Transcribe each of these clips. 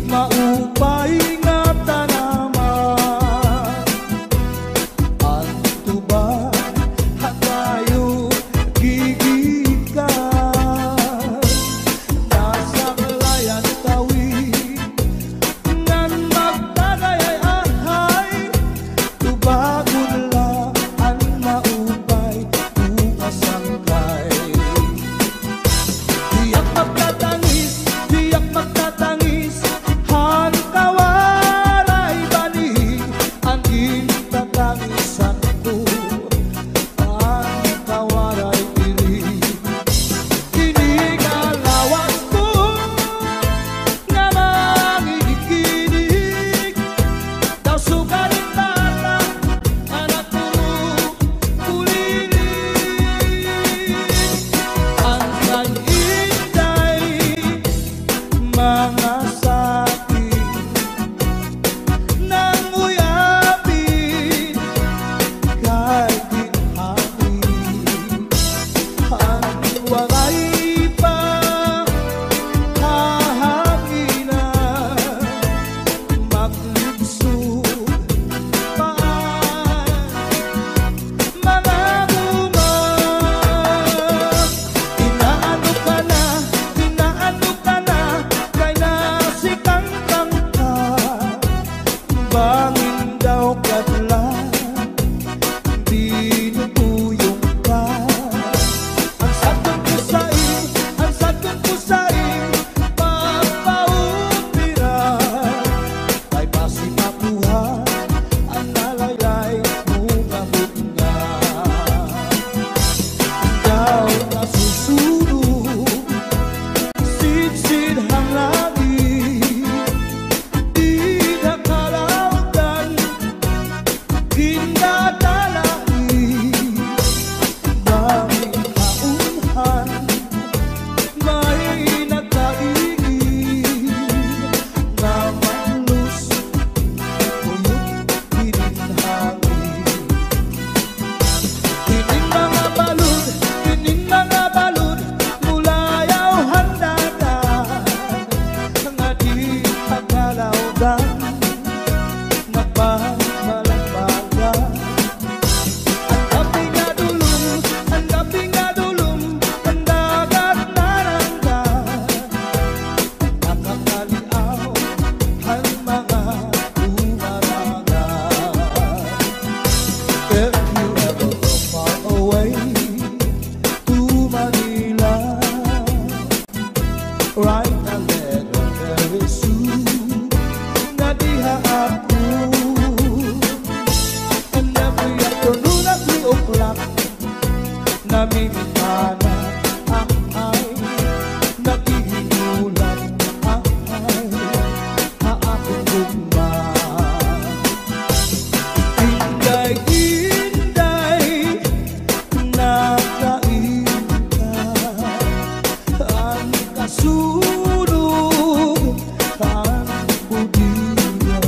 maupay nga tanaman. Ang tuba hatayo gigikan, nasa kalayan tawid ngan magtagay ahay. Tubagon lang ang maupay umasangkay. Diyak magtatangis, diyak magtatangis, han kawaray bani ang itatangisan ko, ang kawaray diri. Kinigalawas ko nga mangikinig, daw sugaling bata anak ko kulilig. Ang kag-inday mga sakit nang uyapin kay ginhapin. Ang waray pa hahanginan, maglubsog paan mga umang. Inaano ka na, kay nasikang ka. Bangin daw kadlan, dinutuyong ka. Ang sakon ko sa'yo, papaupiran. Kay basi makuha, ang nalayay mo ngabot nga. Daw nasusunog, sidsid hang langit, di nakalawgan, ginadalain. Daming kaunhan, may nagkaigin, nga maglus, uyot hininhangin. Kining mga balud, mulayaw handagan, nga di pagkalawgan, nagpamalambagan. Ang gabi nga dulong, ang dagat naranggan, nakakaliaw ang mga umaragan. If you ever go far away to Manila, write a letter very soon, na diha ako. And every afternoon at 3 o'clock, namimintana ang ay, naghihinulan ang ay, haakong gugma. Inday, nakain ka, ang kasunog, ang budiya.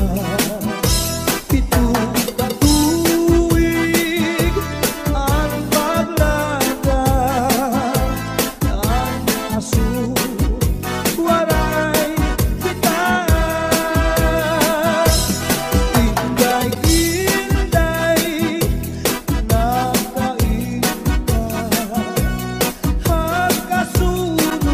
Pitong katuig ang paglakad, ang aso waray kitaan. Inday, nakain ka, ang kasunog,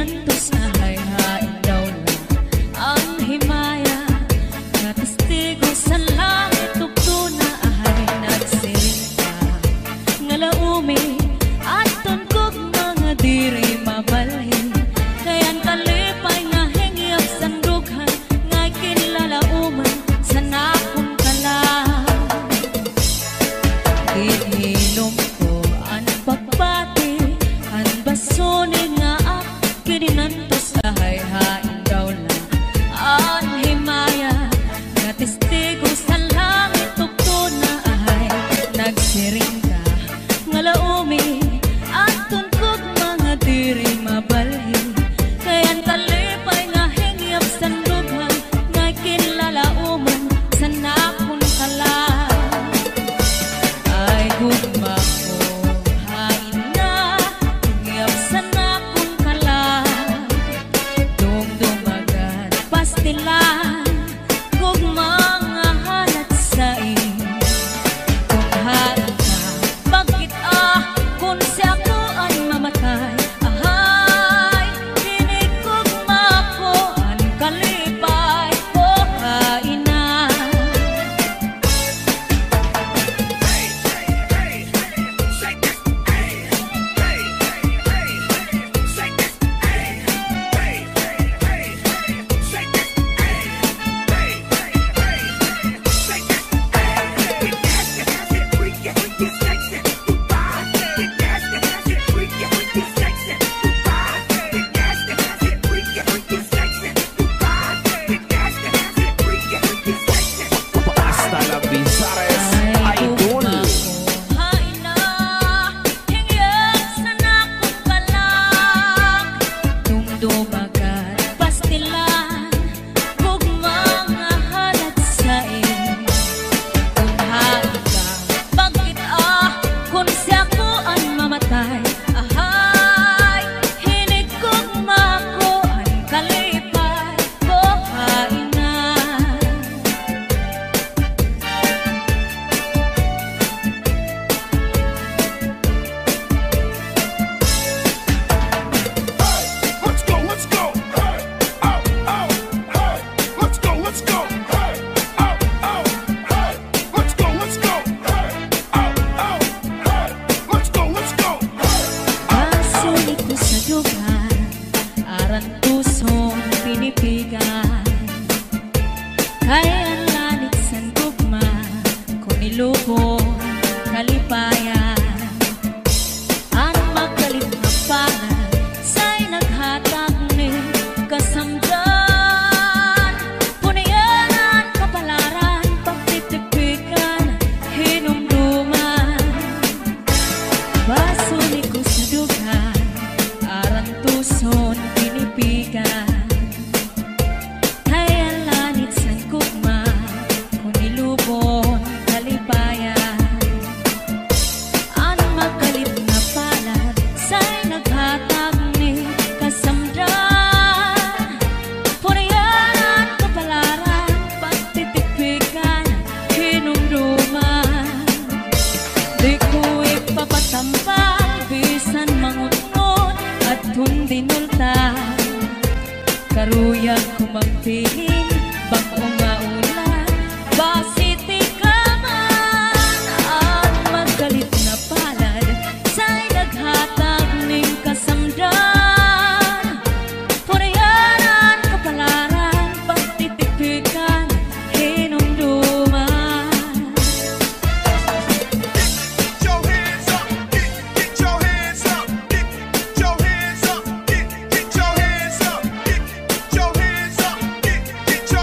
Kinantos na hayhain daw lang ang himaya, nga testigo sa langit tugto na ahay nagsiring ka, nga laumi at tungkog mga diri mabalhin, kayan kalipay nga hingyap sandughan, nga kinlalauman sa nakong kalang. Ininom ko ang pagbati, ang basone nga ak kininantos sa hayhain daw lang ang himaya, nga testigo sa langit tugto na ahay nagsiring ka, nga laumi at tungkog mga diri mabalhin, kayan kalipay nga hingyap sandughan, nga kinlalauman sa nakong kalang. Ay gugma ko hain na hingyap sa nakong kalang, dumdumagan pastilan gugma nga halat sa kung harang ka bakit kung siya ko ay mamatay, ahay dinig gugma ko ang kalipay ko hain na. Hasta la Bizares Idol. Hain na hingyap sa nakong kalang, dumdumagan pastilan gugma nga halat sa kung hain ka bakit kung siya ko ang mamatay, ahay hinig gugma ko ang kalipay ko hain na. Let's go, let's go. Hey, oh, oh, hey. Let's go, let's go. Hey, oh, oh, hey. Let's go, let's go. Hey, oh, oh, hey. Let's go, let's go. Pasulit ko sa dugan, aran pusong pinipigan, kaya ang lanit sa gugma, kung nilubong kalipayan, ang magalit na pangan, sa'y naghatag ni kasamdan, puniyanan kapalaran, pagtitipikan, hinumduman. Pasulit ko sa dugan, aran tuson pinipigan, kaya lanit sa gugma, kung nilubon kalipayan, ang magalit na palad, sa'y naghatag ni kasamdan, puniyanan kapalaran, pagtitipikan, hinumduman. Di ko ipapatampal, bisan mangunod at kundi nulta, karuyag ko magpiling, bagong nga ulan, basiti ka man, at magalit na palad, sa'y naghatag ning kasamdan, puniyanan kapalaran, pagtitipikan, hinumduman. Get your hands up, get your hands up, get your hands up, get your hands up, get your hands up, get your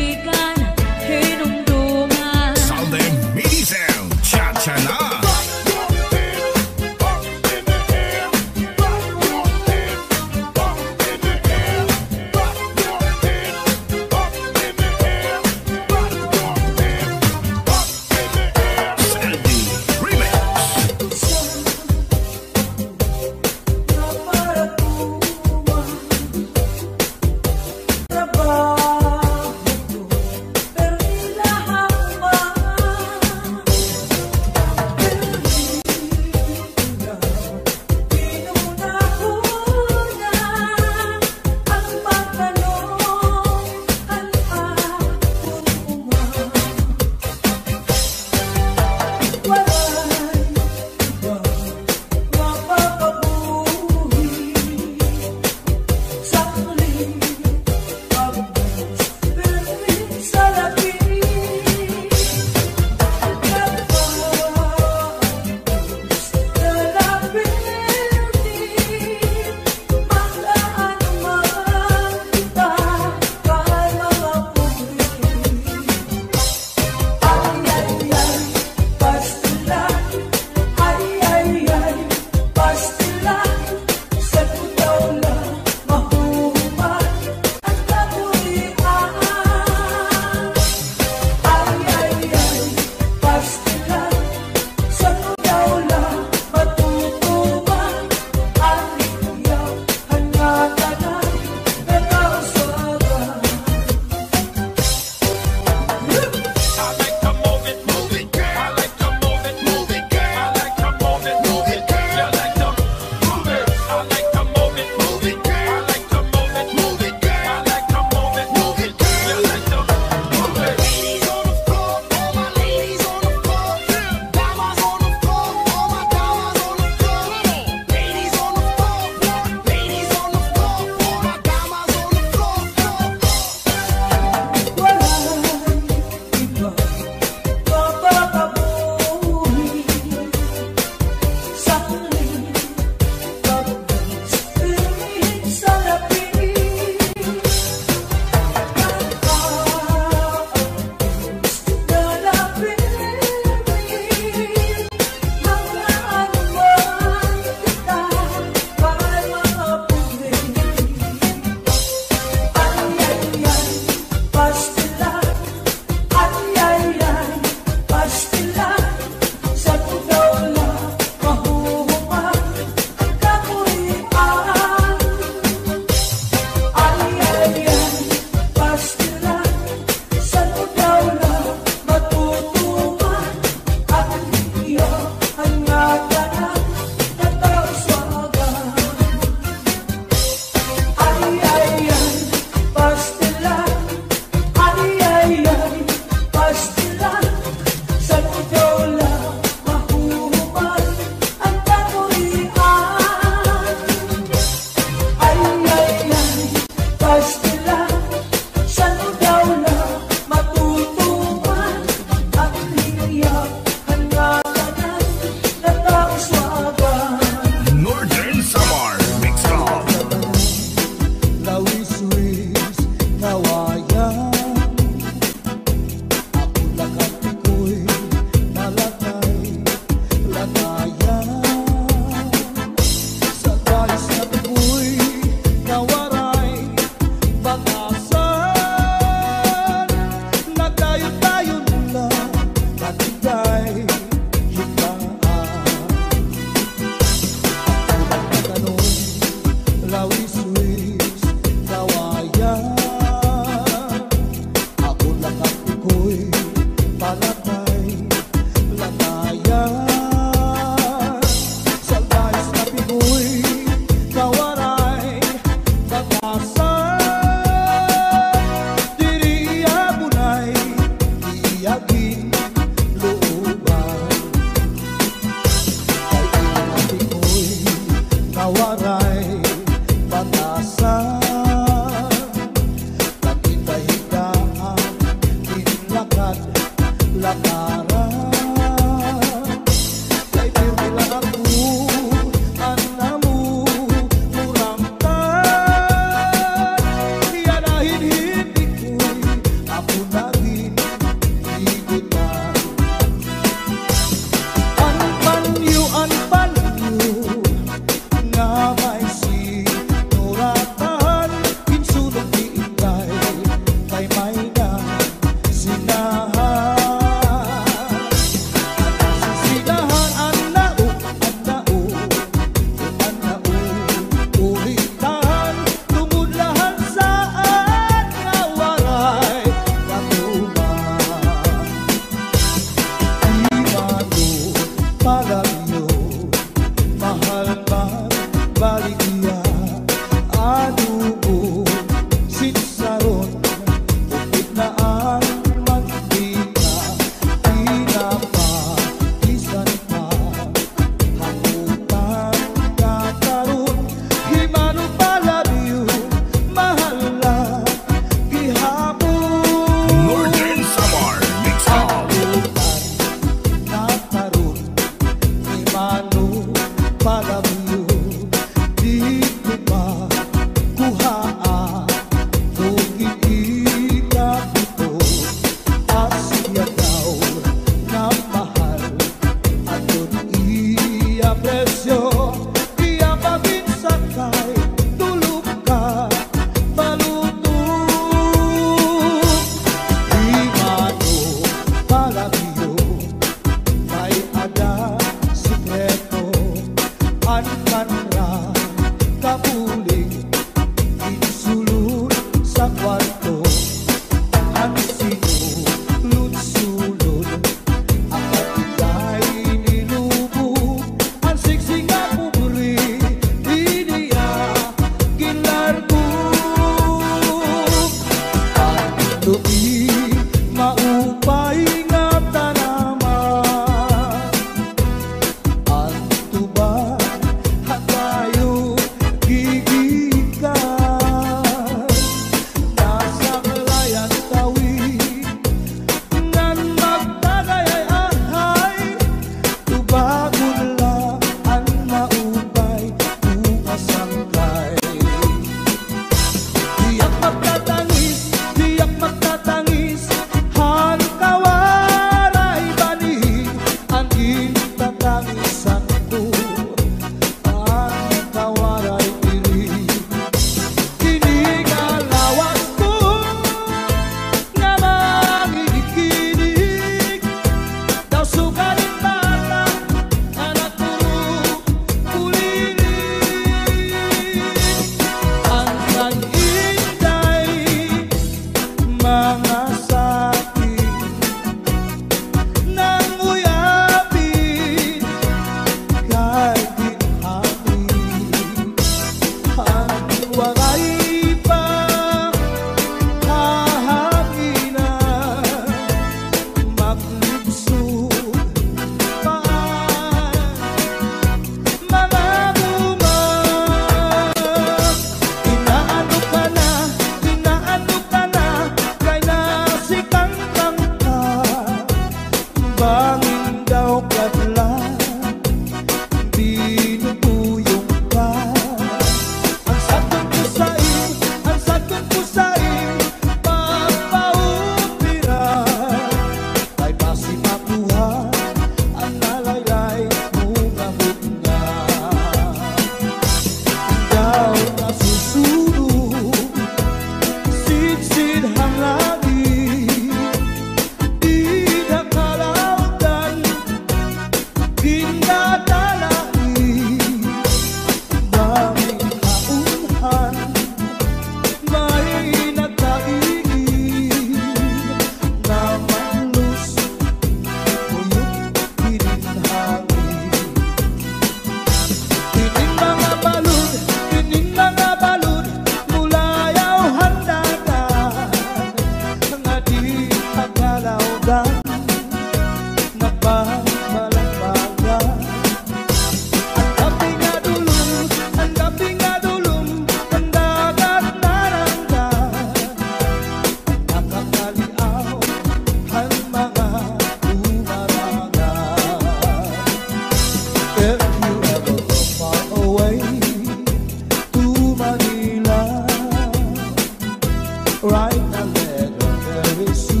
besu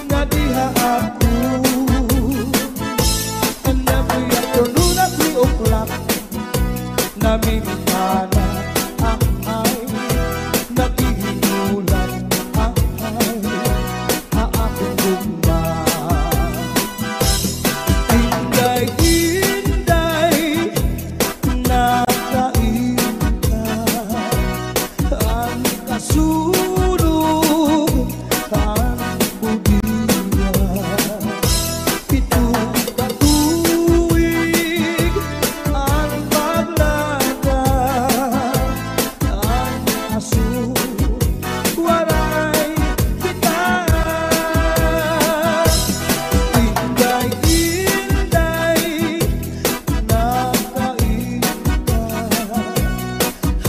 nga diha ako. And every afternoon at 3 o'clock namimihanap ay naghihinulat ay aakong gugma. Inday-inday nakain ka, ang kasulog ang budiya. Pitong katuig ang paglada, ang aso waray kita. Inday-inday nakain ka,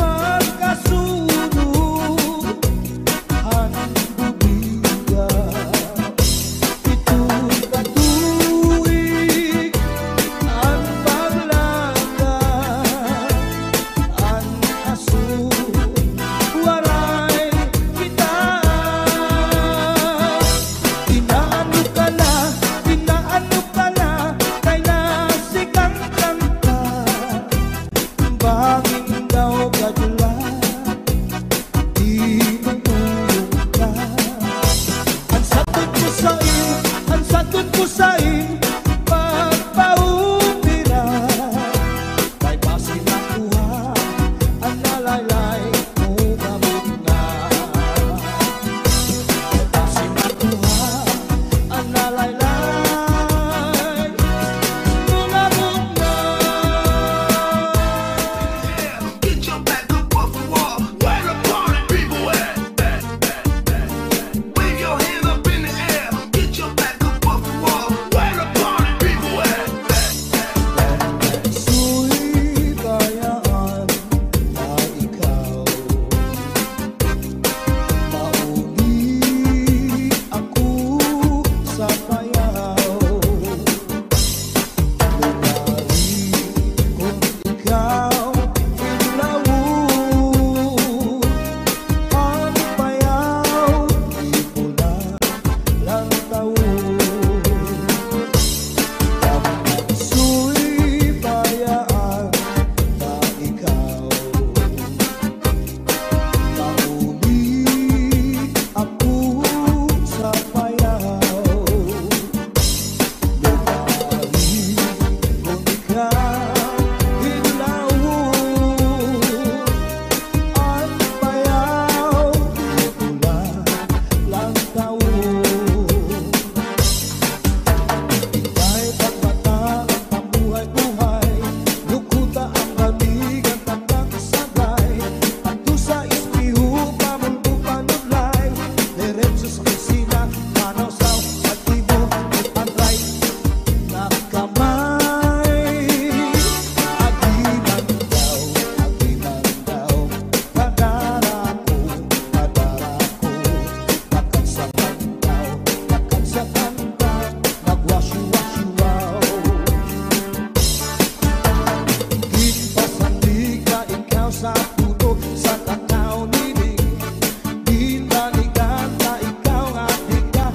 ang kasulog ang budiya. Pitong katuig ang paglada, ang aso waray kita. Inaano ka na, kay nasikang kanta. Banging daw kadulan, di matulog ka. Ang sagot ko sa'yo, pagpaupira. Kay basi nakuha, ang nalaylay mo gamot na. Kay basi nakuha, ang nalaylay mo gamot na. Get your back up off the wall. Where the party people at? Wave your hand up in the air. Get your back up off the wall. Where the party people at? Su'y bayaan na ikaw, mauli ako sa payaw. Lumawi kung ikaw ilawon, ang payaw di pula lang taon. Su'y bayaan na ikaw, mauli ako sa payaw. Lumawi kung ikaw ilawon, ang payaw di pula lang taon. Ika'y pagmata ang pambuhay-buhay, lukuta ang galig ang tandang sabay. Pagto sa ispiho, pamundo panulay, diretso sa kusina, manawsaw sa tibo, ipantay na kamay. Aginan daw, kadara ko, nakagsakan daw, nagwasyu-wasyu-waw. Gitpasandig ka ikaw sa puto, sa takaw nining. Dinanigan ka ikaw nga di ka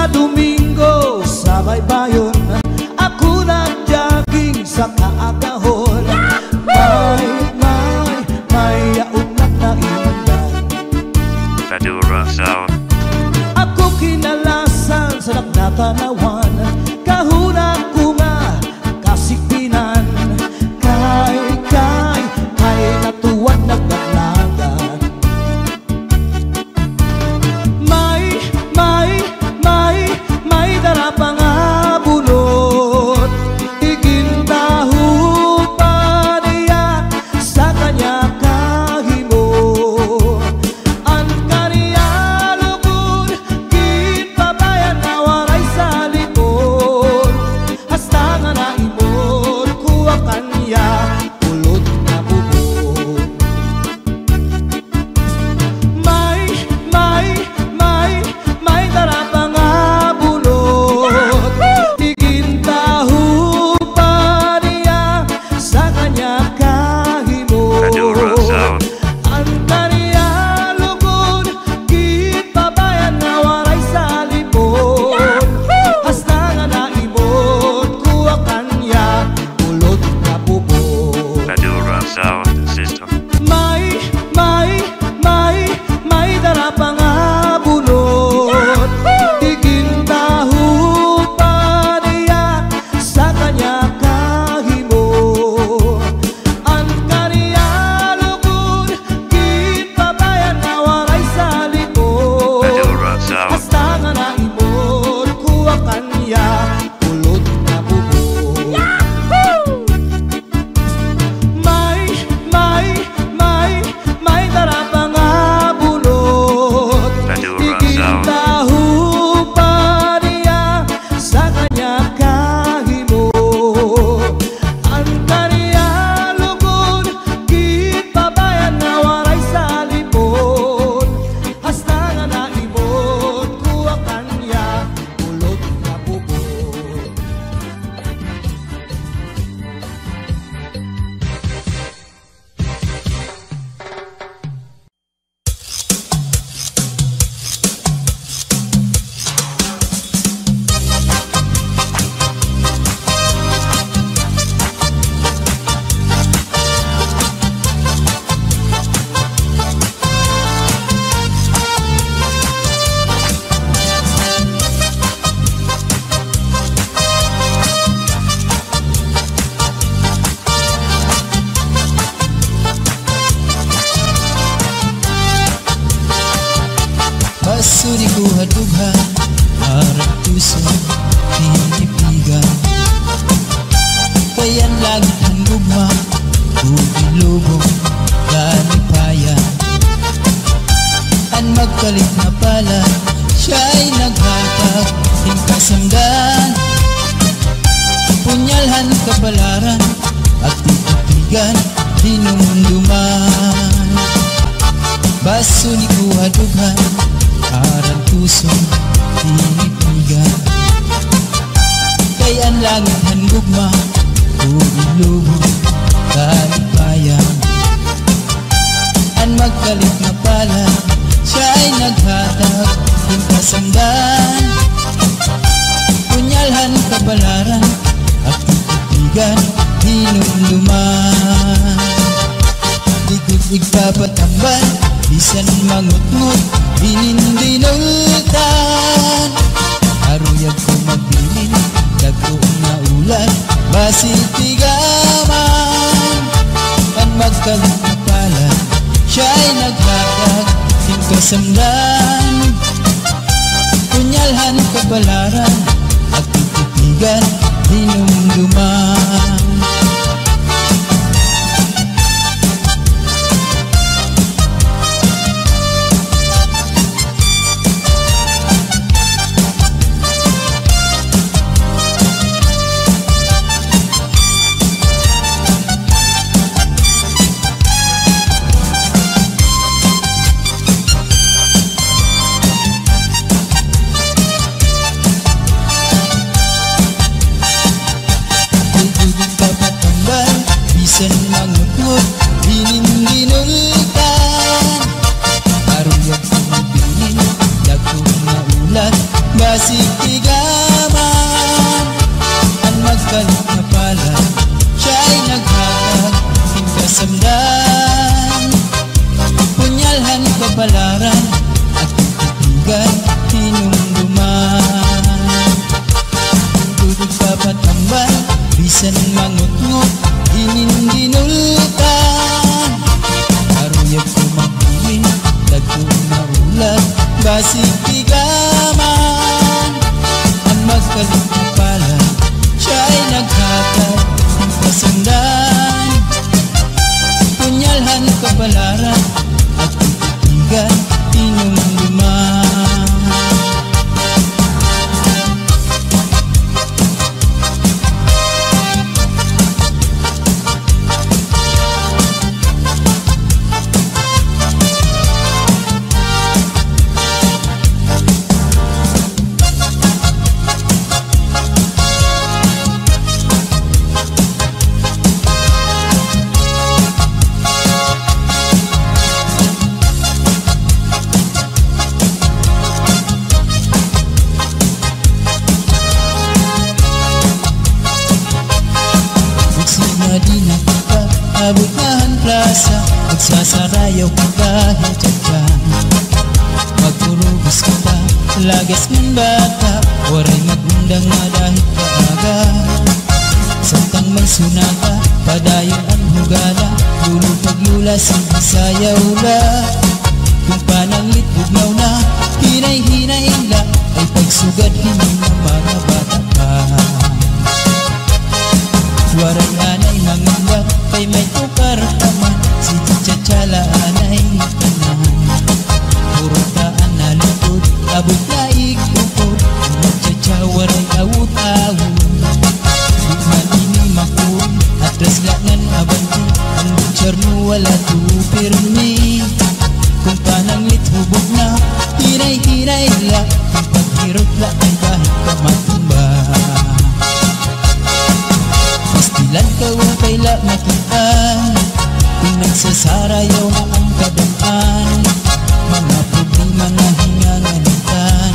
sa Domingo, sa baybayon, ako nag-jogging sa kaagahon. May yaunat na inundan. Madura Sound. Ako kinalasan sa nakatanawan, kahuna ko nga kasikpinan. Kay natuwan nagdaglagan. May darapa nga bulot, igintahu pa niya sa kanya kahimo. Ang kaniya lugod, kinpabayan na waray sa likod. Hasta nga naimod kuha kanya ulot na bubog. May darapa nga bulot, igintahu pa niya sa kanya kahimo. Madura Sound. Ang kaniya lugod, kinpabayan na waray sa likod. Hasta nga naimod kuha kanya ulot na bubog. Madura Sound System. May darapa nga bulot, igintahu pa niya sa kanya kahimo. Ang kaniya lugod, kinpabayan na waray sa likod. Madura Sound. Hasta nga naimod kuha kanya ulot na bubog. May darapa nga bulot, Madura Sound. igintahu pa niya sa kanya kahimo. Ang kaniya lugod, kinpabayan na waray sa likod. Hasta nga naimod kuha kanya ulot na bubog. Basuri ko hadughan, harap puso, pinipigan. Kayan langit ang gugma, bugilubong, kalipayan. Ang magkalit na pala, siya'y naghatag, hingkasamdan. Punyalhan kabalaran, at titigan, dinumduman. Basuri ko hadughan, harap puso, pinipigan. Kay ang langit ang gugma, bugilubong, kalipayan. Ang magkalit na pala, siya'y naghatag, hingkasamdan. Punyalhan kabalaran, at titigan, dinumduman. Likod igpapatambal, bisan mangutngot, dinindinutan. Aruyag ko magbilin, dagko na ulan, basil tigaman. Ang magkalit na pala, siya'y naghatag, hingkasamdan. Punyalhan kabalaran, at titigan, dinumduman. basig tigaman. Ang magkalit na pala, siya ay naghatag ng pasundan. Punyalhan kapalaran at titigan inumluman. Di na kita abutahan plaza, magsasarayaw ka dahil dyan. Magturubos kita, lagas man bata, waray magundang na dahil kaaga. Samtang may sunata, padayon ang hugala, lulupag-lula sayaw la. Kung pananglit bugnaw na, hinay-hinay la, ay pagsugad hindi na mga bata pa. Waray anay mangambak, kay may tukar taman, si Tchatchala anay tanan. Puro taan na lupod, abot na ikupod, Tchatcha waray awut-awut. Di man ini makul, atras langan abanti, ang butcher mo wala tupirmi. Kung pananglit hubog na, hinay-hinay la, kung paghirot la ay kahit kamatumba. Pastilan ka upay la makitaan, kung nagsasarayaw na ang kadaan. Mga problema na hinganganitan,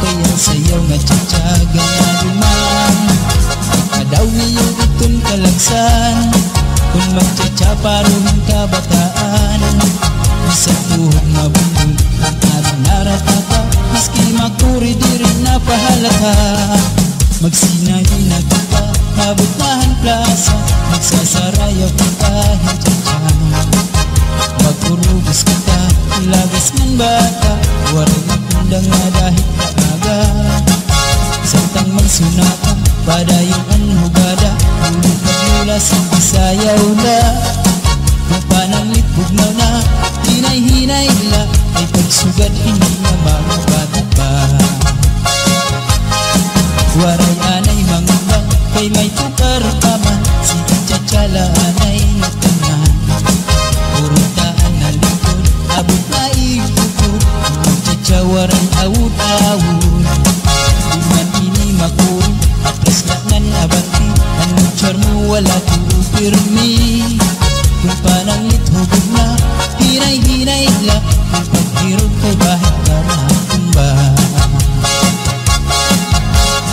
kaya sayaw nga tiyatsaga na duman. Kadaw niyong itong kalagsan, kung magtsatsa paruhin kabataan. Isang tuhog mabundol, ang ating naratata, maski makuri di rin napahalata. Magsinahin na kita, abutahan plaza, magsasarayaw kita hintyan. Magkurubos kita, lagas ng bata, waray magundang na dahil kaaga. Samtang may sunata, padayon ang hugada, ulupag-lula sayaw la. Kung pananglit bugnaw na, hinay-hinay la, ay pagsugad hindi na mga bata pa. Waray anay mangambang, kay may tukar paman, si Tchatchala anay natanan. Puro taan na likod, abot na ikukod, Tchatcha waray awut-awut. Di man ini makul, atras langan abanti, ang butcher mo wala tupirmi. Kung pananglit hubog na, hinay-hinay la, kung paghirot kay bahit ka matumba.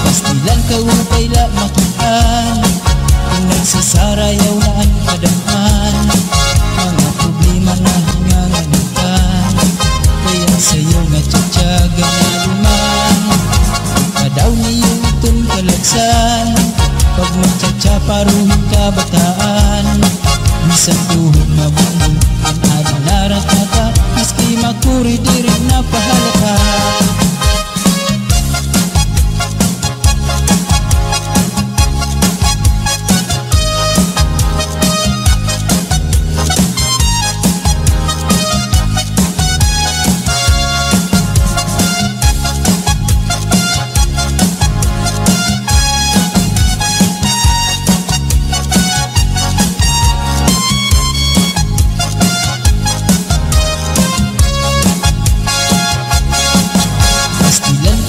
Pastilan ka upay la makitaan, kung nagsasarayaw na ang kadaan. Mga problema na hinganganitan, kaya sayaw nga tiyatsaga na luman. Kadaw niyong itong kalagsan, pag magtsatsa paruhin kabataan. Isang tuhog mabundol, ang ating naratata, maski makuri di rin napahalata.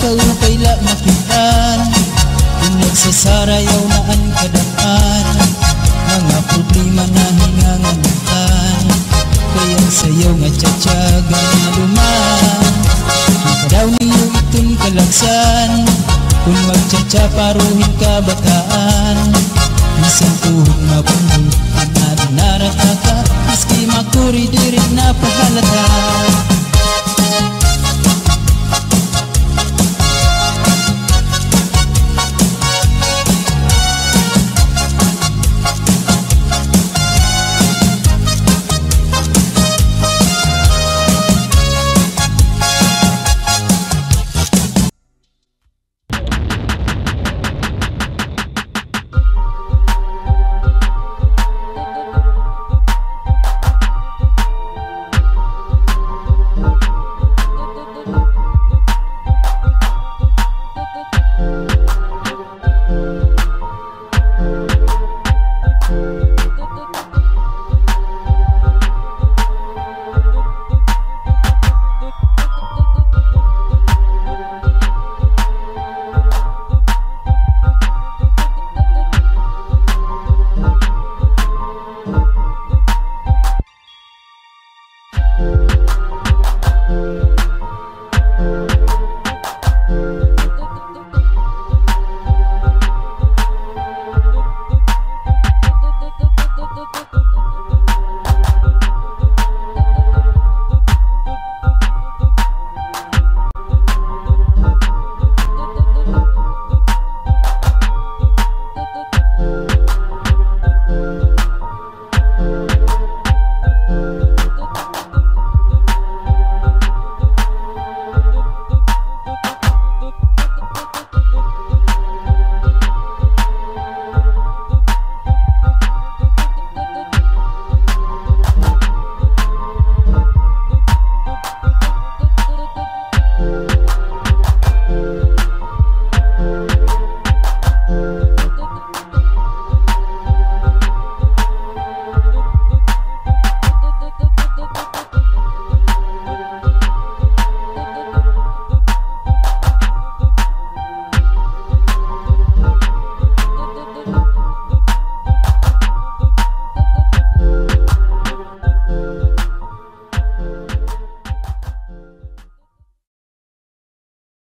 Upay la makitaan, kung nagsasarayaw na ang kadaan. Mga problema na hinganganitan, kaya sayaw nga tiyatsaga na luman. Kadaw niyo itong kalagsan, kung magtsatsa paruhin kabataan. Isang tuhog mabundol, ang ating naratata, maski makuri di rin napahalata.